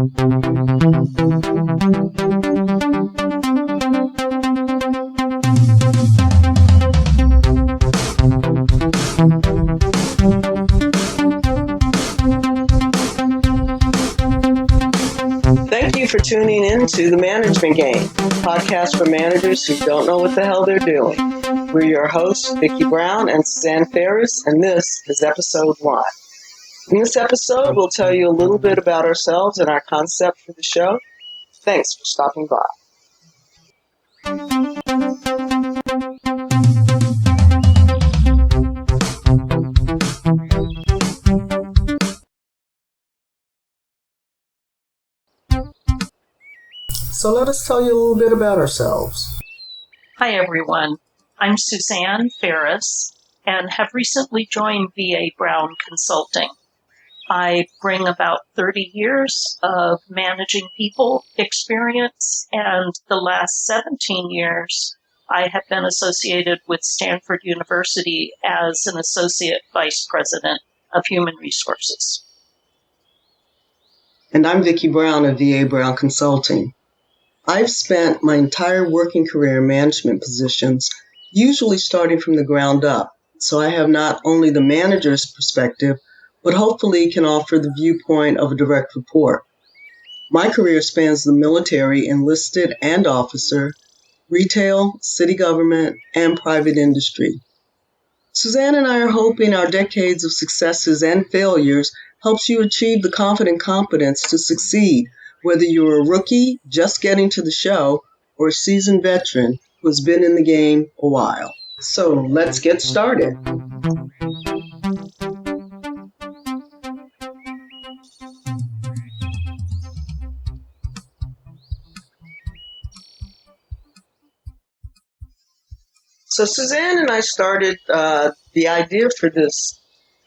Thank you for tuning in to The Management Game, podcast for managers who don't know what the hell they're doing. We're your hosts, Vikki Brown and Suzanne Ferris, and this is episode 1. In this episode, we'll tell you a little bit about ourselves and our concept for the show. Thanks for stopping by. So let us tell you a little bit about ourselves. Hi, everyone. I'm Suzanne Ferris and have recently joined VA Brown Consulting. I bring about 30 years of managing people experience, and the last 17 years I have been associated with Stanford University as an Associate Vice President of Human Resources. And I'm Vikki Brown of VA Brown Consulting. I've spent my entire working career in management positions, usually starting from the ground up, so I have not only the manager's perspective, but hopefully can offer the viewpoint of a direct report. My career spans the military, enlisted and officer, retail, city government, and private industry. Suzanne and I are hoping our decades of successes and failures helps you achieve the confident competence to succeed, whether you're a rookie just getting to the show or a seasoned veteran who has been in the game a while. So let's get started. So Suzanne and I started the idea for this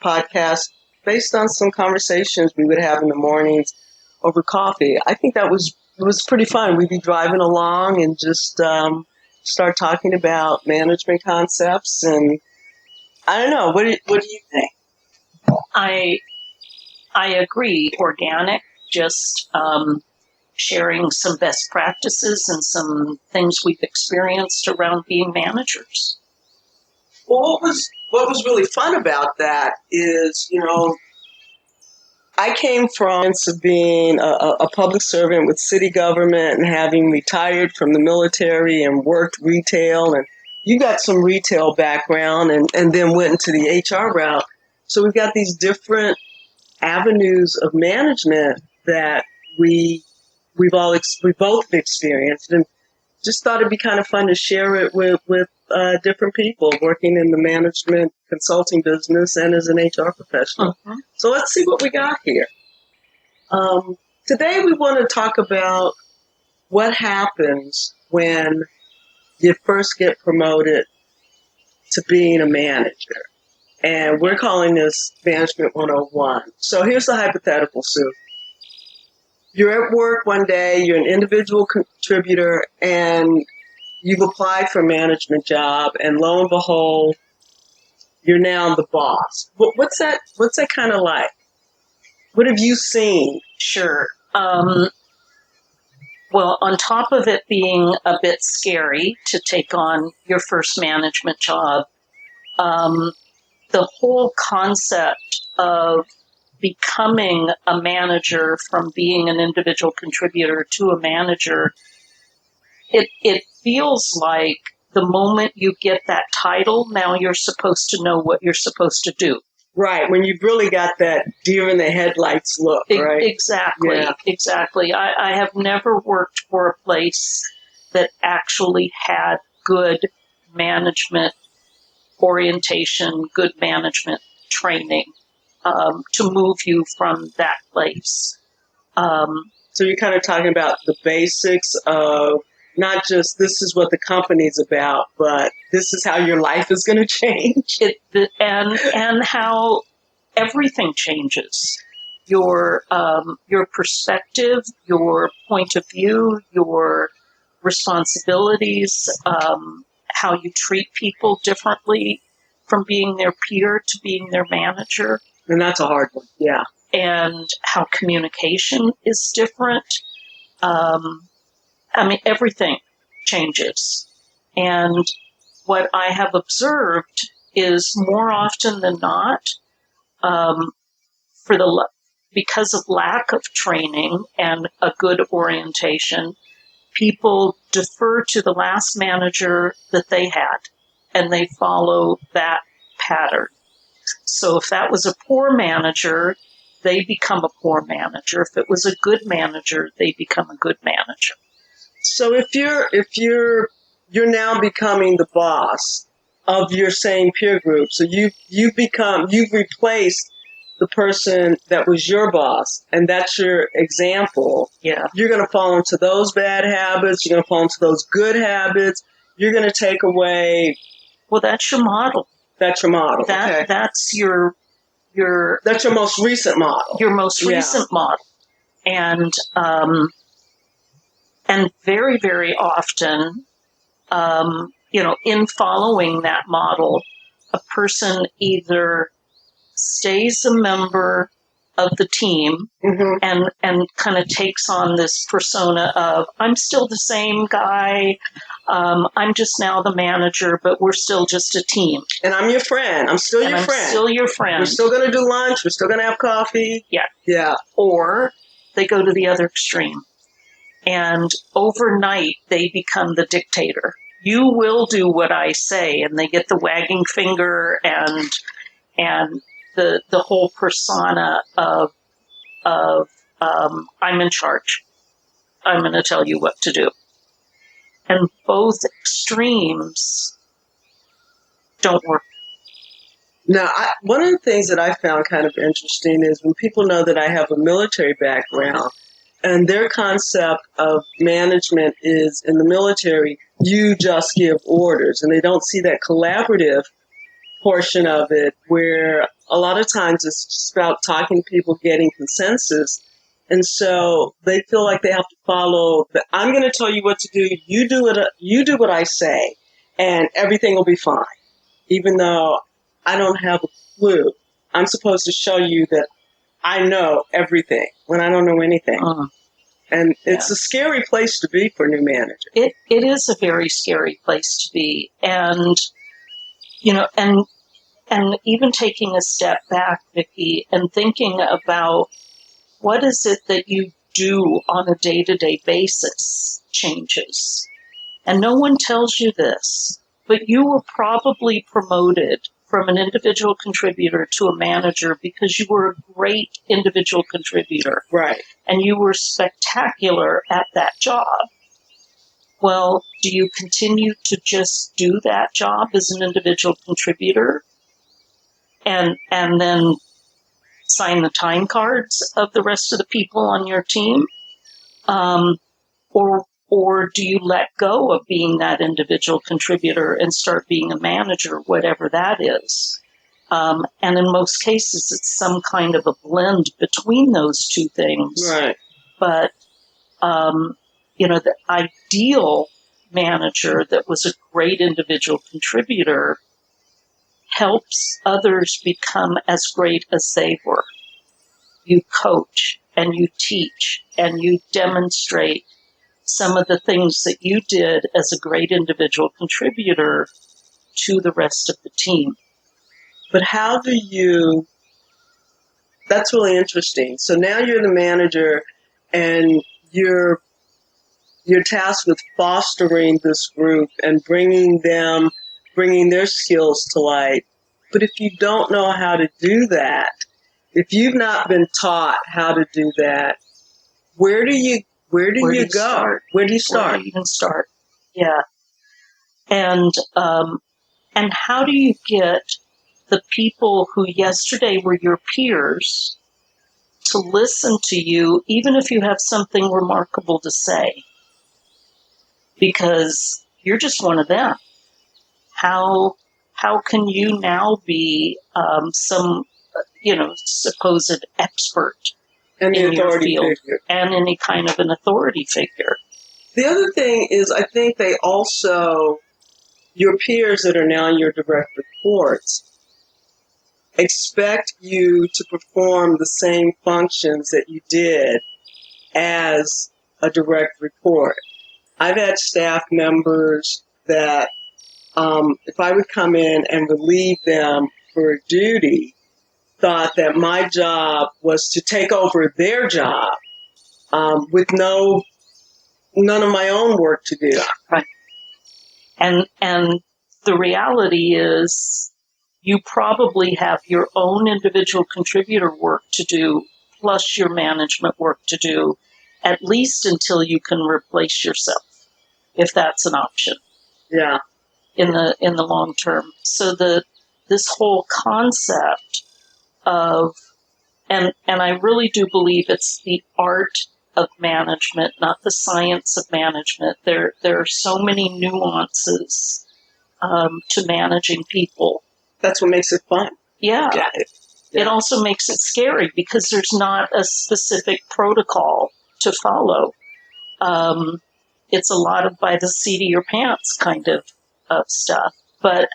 podcast based on some conversations we would have in the mornings over coffee. I think it was pretty fun. We'd be driving along and just start talking about management concepts. And I don't know, what do you think? I agree. Organic, just sharing some best practices and some things we've experienced around being managers. Well, what was really fun about that is, I came from being a public servant with city government and having retired from the military and worked retail. And you got some retail background and then went into the HR route. So we've got these different avenues of management that we both experienced, and just thought it'd be kind of fun to share it with different people working in the management consulting business and as an HR professional. Uh-huh. So let's see what we got here. Today we want to talk about what happens when you first get promoted to being a manager. And we're calling this Management 101. So here's the hypothetical, Sue. You're at work one day, you're an individual contributor, and you've applied for a management job, and lo and behold, you're now the boss. What's that kind of like? What have you seen? Sure. Well, on top of it being a bit scary to take on your first management job, the whole concept of becoming a manager from being an individual contributor to a manager, it feels like the moment you get that title, now you're supposed to know what you're supposed to do. Right, when you've really got that deer in the headlights look, right? Exactly, yeah. Exactly. I have never worked for a place that actually had good management orientation, good management training to move you from that place. So you're kind of talking about the basics of not just this is what the company's about, but this is how your life is going to change. And how everything changes. Your perspective, your point of view, your responsibilities, how you treat people differently from being their peer to being their manager. And that's a hard one, yeah. and how communication is different. Everything changes. And what I have observed is more often than not, because of lack of training and a good orientation, people defer to the last manager that they had, and they follow that pattern. So if that was a poor manager, they become a poor manager. If it was a good manager, they become a good manager. So if you're now becoming the boss of your same peer group, so you've replaced the person that was your boss, and that's your example. Yeah. You're going to fall into those bad habits. You're going to fall into those good habits. You're going to take away. Well, that's your model. That's your model. Okay. That's your. That's your most recent model. Your most recent model, and very, very often, in following that model, a person either stays a member of the team and kind of takes on this persona of, I'm still the same guy, I'm just now the manager, but we're still just a team. And I'm your friend. I'm still your friend. Still your friend. We're still going to do lunch. We're still going to have coffee. Yeah. Yeah. Or they go to the other extreme. And overnight, they become the dictator. You will do what I say, and they get the wagging finger and the whole persona of I'm in charge. I'm going to tell you what to do. And both extremes don't work. Now, one of the things that I found kind of interesting is when people know that I have a military background, and their concept of management is in the military, you just give orders, and they don't see that collaborative portion of it where a lot of times it's just about talking to people, getting consensus. And so they feel like they have to follow I'm going to tell you what to do. You do what I say, and everything will be fine. Even though I don't have a clue, I'm supposed to show you that I know everything when I don't know anything. And it's a scary place to be for a new manager. It is a very scary place to be. And, and even taking a step back, Vikki, and thinking about what is it that you do on a day-to-day basis changes. And no one tells you this, but you were probably promoted from an individual contributor to a manager because you were a great individual contributor. Right. And you were spectacular at that job. Well, do you continue to just do that job as an individual contributor and then sign the time cards of the rest of the people on your team? Or do you let go of being that individual contributor and start being a manager, whatever that is? And in most cases, it's some kind of a blend between those two things. Right. But, the ideal manager that was a great individual contributor helps others become as great as they were. You coach and you teach and you demonstrate some of the things that you did as a great individual contributor to the rest of the team. But how do you, that's really interesting. So now you're the manager and you're tasked with fostering this group and bringing their skills to light. But if you don't know how to do that, if you've not been taught how to do that, where do you go? Start? Where do you start? Where do you even start? Yeah. And how do you get the people who yesterday were your peers to listen to you, even if you have something remarkable to say? Because you're just one of them. How can you now be some supposed expert and in your field figure. And any kind of an authority figure? The other thing is, I think they also, your peers that are now your direct reports, expect you to perform the same functions that you did as a direct report. I've had staff members that if I would come in and relieve them for a duty, thought that my job was to take over their job with none of my own work to do. Right. And the reality is you probably have your own individual contributor work to do, plus your management work to do, at least until you can replace yourself, if that's an option. Yeah. In the long term. So this whole concept of, and I really do believe it's the art of management, not the science of management. There are so many nuances to managing people. That's what makes it fun. Yeah. It also makes it scary because there's not a specific protocol to follow. It's a lot of by the seat of your pants kind of stuff. But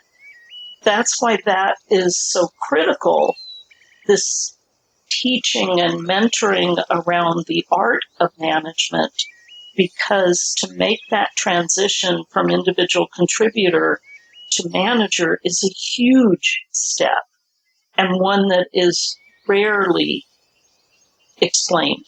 that's why that is so critical, this teaching and mentoring around the art of management, because to make that transition from individual contributor to manager is a huge step and one that is rarely explained.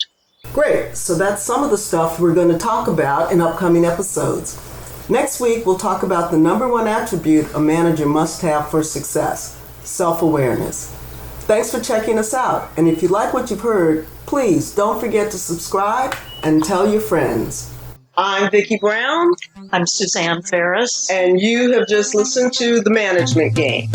Great. So that's some of the stuff we're going to talk about in upcoming episodes. Next week, we'll talk about the number one attribute a manager must have for success: self-awareness. Thanks for checking us out. And if you like what you've heard, please don't forget to subscribe and tell your friends. I'm Vikki Brown. I'm Suzanne Ferris. And you have just listened to The Management Game.